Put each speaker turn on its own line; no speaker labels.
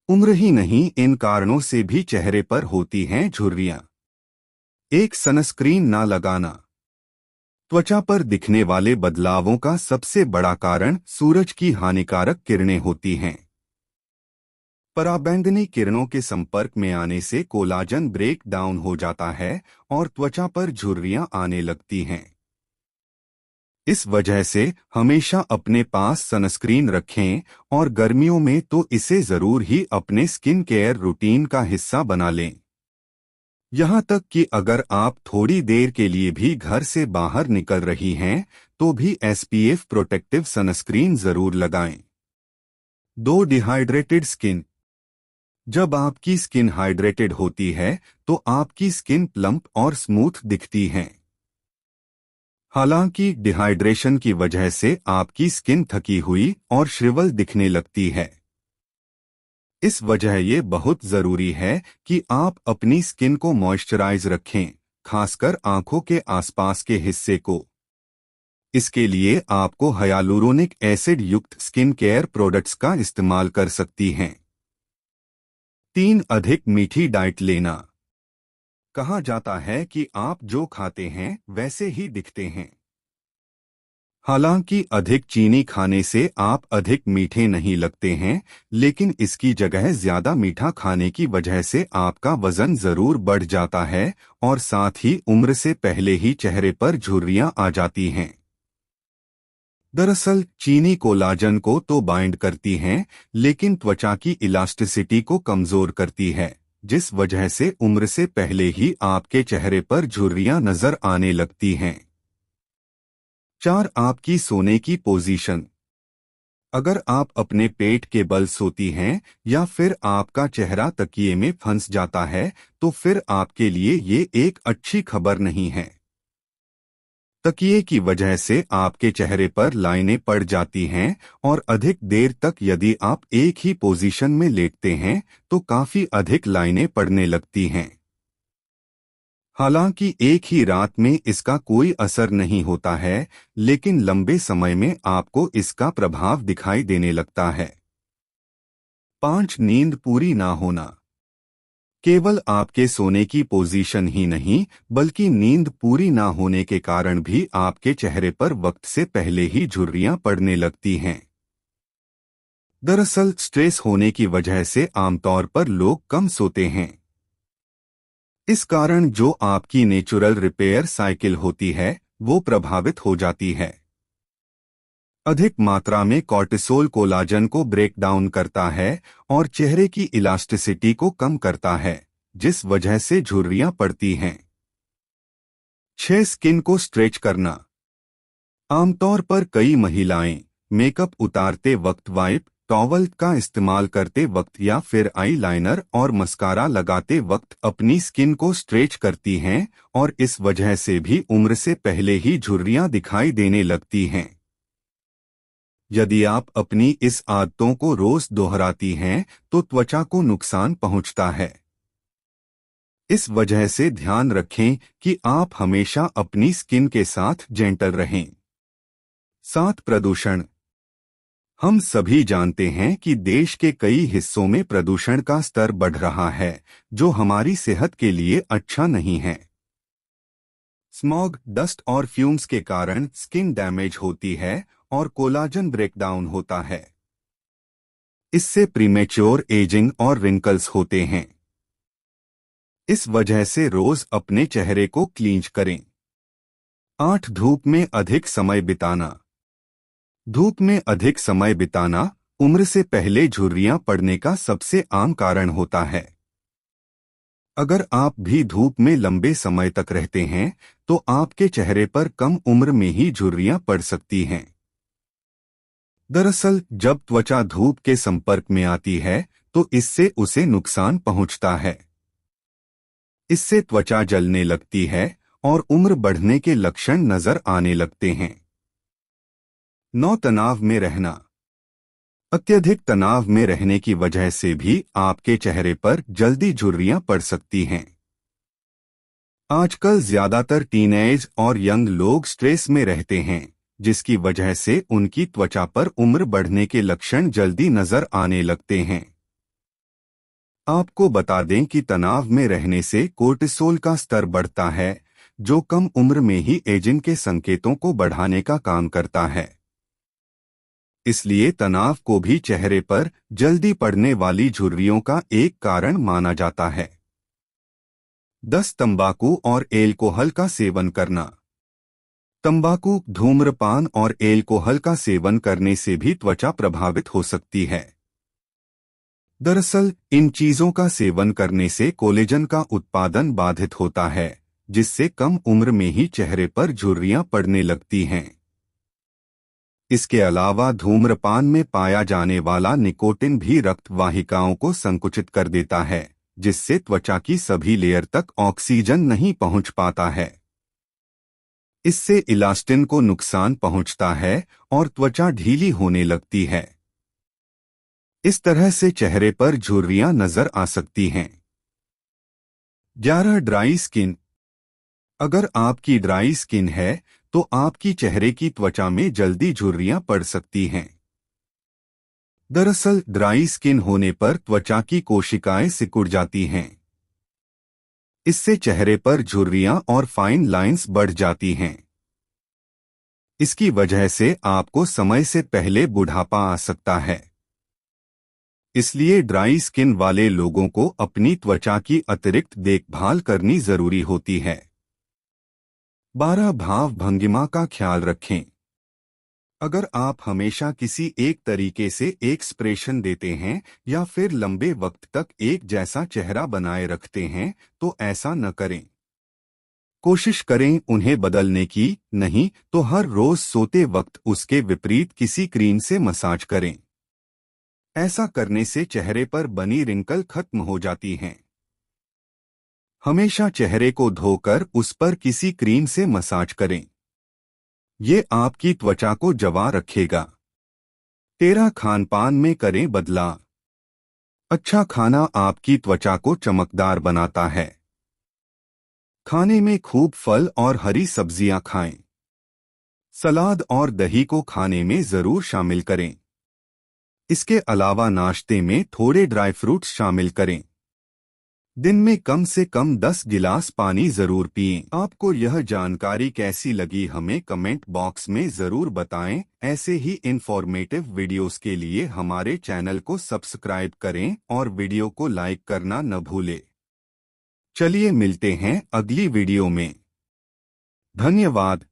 उम्र ही नहीं, इन कारणों से भी चेहरे पर होती हैं झुर्रियां। एक, सनस्क्रीन ना लगाना। त्वचा पर दिखने वाले बदलावों का सबसे बड़ा कारण सूरज की हानिकारक किरणें होती हैं। पराबैंगनी किरणों के संपर्क में आने से कोलाजन ब्रेक डाउन हो जाता है और त्वचा पर झुर्रियां आने लगती हैं। इस वजह से हमेशा अपने पास सनस्क्रीन रखें और गर्मियों में तो इसे जरूर ही अपने स्किन केयर रूटीन का हिस्सा बना लें। यहाँ तक कि अगर आप थोड़ी देर के लिए भी घर से बाहर निकल रही हैं तो भी एसपीएफ प्रोटेक्टिव सनस्क्रीन जरूर लगाएं। 2, डिहाइड्रेटेड स्किन। जब आपकी स्किन हाइड्रेटेड होती है तो आपकी स्किन प्लम्प और स्मूथ दिखती है। हालांकि डिहाइड्रेशन की वजह से आपकी स्किन थकी हुई और श्रिवल दिखने लगती है। इस वजह ये बहुत जरूरी है कि आप अपनी स्किन को मॉइस्चराइज रखें, खासकर आंखों के आसपास के हिस्से को। इसके लिए आपको हाइलुरोनिक एसिड युक्त स्किन केयर प्रोडक्ट्स का इस्तेमाल कर सकती हैं। 3, अधिक मीठी डाइट लेना। कहा जाता है कि आप जो खाते हैं वैसे ही दिखते हैं। हालांकि अधिक चीनी खाने से आप अधिक मीठे नहीं लगते हैं, लेकिन इसकी जगह ज्यादा मीठा खाने की वजह से आपका वजन जरूर बढ़ जाता है और साथ ही उम्र से पहले ही चेहरे पर झुर्रियां आ जाती हैं। दरअसल चीनी कोलाजन को तो बाइंड करती हैं, लेकिन त्वचा की इलास्टिसिटी को कमजोर करती है, जिस वजह से उम्र से पहले ही आपके चेहरे पर झुर्रियां नजर आने लगती हैं। 4, आपकी सोने की पोजीशन। अगर आप अपने पेट के बल सोती हैं या फिर आपका चेहरा तकिए में फंस जाता है तो फिर आपके लिए ये एक अच्छी खबर नहीं है। तकिए की वजह से आपके चेहरे पर लाइनें पड़ जाती हैं और अधिक देर तक यदि आप एक ही पोजीशन में लेटते हैं तो काफी अधिक लाइनें पड़ने लगती हैं। हालांकि एक ही रात में इसका कोई असर नहीं होता है, लेकिन लंबे समय में आपको इसका प्रभाव दिखाई देने लगता है। 5, नींद पूरी ना होना। केवल आपके सोने की पोजीशन ही नहीं, बल्कि नींद पूरी ना होने के कारण भी आपके चेहरे पर वक्त से पहले ही झुर्रियां पड़ने लगती हैं। दरअसल स्ट्रेस होने की वजह से आमतौर पर लोग कम सोते हैं। इस कारण जो आपकी नेचुरल रिपेयर साइकिल होती है वो प्रभावित हो जाती है। अधिक मात्रा में कॉर्टिसोल कोलाजन को ब्रेक डाउन करता है और चेहरे की इलास्टिसिटी को कम करता है, जिस वजह से झुर्रियां पड़ती हैं। 6, स्किन को स्ट्रेच करना। आमतौर पर कई महिलाएं मेकअप उतारते वक्त वाइप, टॉवल का इस्तेमाल करते वक्त या फिर आई लाइनर और मस्कारा लगाते वक्त अपनी स्किन को स्ट्रेच करती हैं और इस वजह से भी उम्र से पहले ही झुर्रियां दिखाई देने लगती हैं। यदि आप अपनी इस आदतों को रोज दोहराती हैं तो त्वचा को नुकसान पहुंचता है। इस वजह से ध्यान रखें कि आप हमेशा अपनी स्किन के साथ जेंटल रहें। 7, प्रदूषण। हम सभी जानते हैं कि देश के कई हिस्सों में प्रदूषण का स्तर बढ़ रहा है, जो हमारी सेहत के लिए अच्छा नहीं है। स्मॉग, डस्ट और फ्यूम्स के कारण स्किन डैमेज होती है और कोलाजन ब्रेकडाउन होता है। इससे प्रीमेच्योर एजिंग और रिंकल्स होते हैं। इस वजह से रोज अपने चेहरे को क्लींज करें। 8, धूप में अधिक समय बिताना। धूप में अधिक समय बिताना उम्र से पहले झुर्रियां पड़ने का सबसे आम कारण होता है। अगर आप भी धूप में लंबे समय तक रहते हैं तो आपके चेहरे पर कम उम्र में ही झुर्रियां पड़ सकती हैं। दरअसल जब त्वचा धूप के संपर्क में आती है तो इससे उसे नुकसान पहुंचता है। इससे त्वचा जलने लगती है और उम्र बढ़ने के लक्षण नजर आने लगते हैं। 9, तनाव में रहना। अत्यधिक तनाव में रहने की वजह से भी आपके चेहरे पर जल्दी झुर्रियां पड़ सकती हैं। आजकल ज्यादातर टीनेज और यंग लोग स्ट्रेस में रहते हैं, जिसकी वजह से उनकी त्वचा पर उम्र बढ़ने के लक्षण जल्दी नजर आने लगते हैं। आपको बता दें कि तनाव में रहने से कोर्टिसोल का स्तर बढ़ता है, जो कम उम्र में ही एजिंग के संकेतों को बढ़ाने का काम करता है। इसलिए तनाव को भी चेहरे पर जल्दी पड़ने वाली झुर्रियों का एक कारण माना जाता है। 10 तंबाकू और एल्कोहल का सेवन करना। तंबाकू, धूम्रपान और एल्कोहल का सेवन करने से भी त्वचा प्रभावित हो सकती है। दरअसल इन चीजों का सेवन करने से कोलेजन का उत्पादन बाधित होता है, जिससे कम उम्र में ही चेहरे पर झुर्रियां पड़ने लगती हैं। इसके अलावा धूम्रपान में पाया जाने वाला निकोटिन भी रक्त वाहिकाओं को संकुचित कर देता है, जिससे त्वचा की सभी लेयर तक ऑक्सीजन नहीं पहुंच पाता है। इससे इलास्टिन को नुकसान पहुंचता है और त्वचा ढीली होने लगती है। इस तरह से चेहरे पर झुर्रियां नजर आ सकती हैं। 11 ड्राई स्किन। अगर आपकी ड्राई स्किन है तो आपकी चेहरे की त्वचा में जल्दी झुर्रियां पड़ सकती हैं। दरअसल ड्राई स्किन होने पर त्वचा की कोशिकाएं सिकुड़ जाती हैं। इससे चेहरे पर झुर्रियां और फाइन लाइंस बढ़ जाती हैं। इसकी वजह से आपको समय से पहले बुढ़ापा आ सकता है। इसलिए ड्राई स्किन वाले लोगों को अपनी त्वचा की अतिरिक्त देखभाल करनी जरूरी होती है। 12 भाव भंगिमा का ख्याल रखें। अगर आप हमेशा किसी एक तरीके से एक्सप्रेशन देते हैं या फिर लंबे वक्त तक एक जैसा चेहरा बनाए रखते हैं तो ऐसा न करें। कोशिश करें उन्हें बदलने की, नहीं तो हर रोज सोते वक्त उसके विपरीत किसी क्रीम से मसाज करें। ऐसा करने से चेहरे पर बनी रिंकल खत्म हो जाती हैं। हमेशा चेहरे को धोकर उस पर किसी क्रीम से मसाज करें। ये आपकी त्वचा को जवा रखेगा। 13 खानपान में करें बदलाव। अच्छा खाना आपकी त्वचा को चमकदार बनाता है। खाने में खूब फल और हरी सब्जियां खाएं। सलाद और दही को खाने में जरूर शामिल करें। इसके अलावा नाश्ते में थोड़े ड्राई फ्रूट्स शामिल करें। दिन में कम से कम 10 गिलास पानी जरूर पिएं। आपको यह जानकारी कैसी लगी हमें कमेंट बॉक्स में जरूर बताएं। ऐसे ही इंफॉर्मेटिव वीडियोस के लिए हमारे चैनल को सब्सक्राइब करें और वीडियो को लाइक करना न भूलें। चलिए मिलते हैं अगली वीडियो में। धन्यवाद।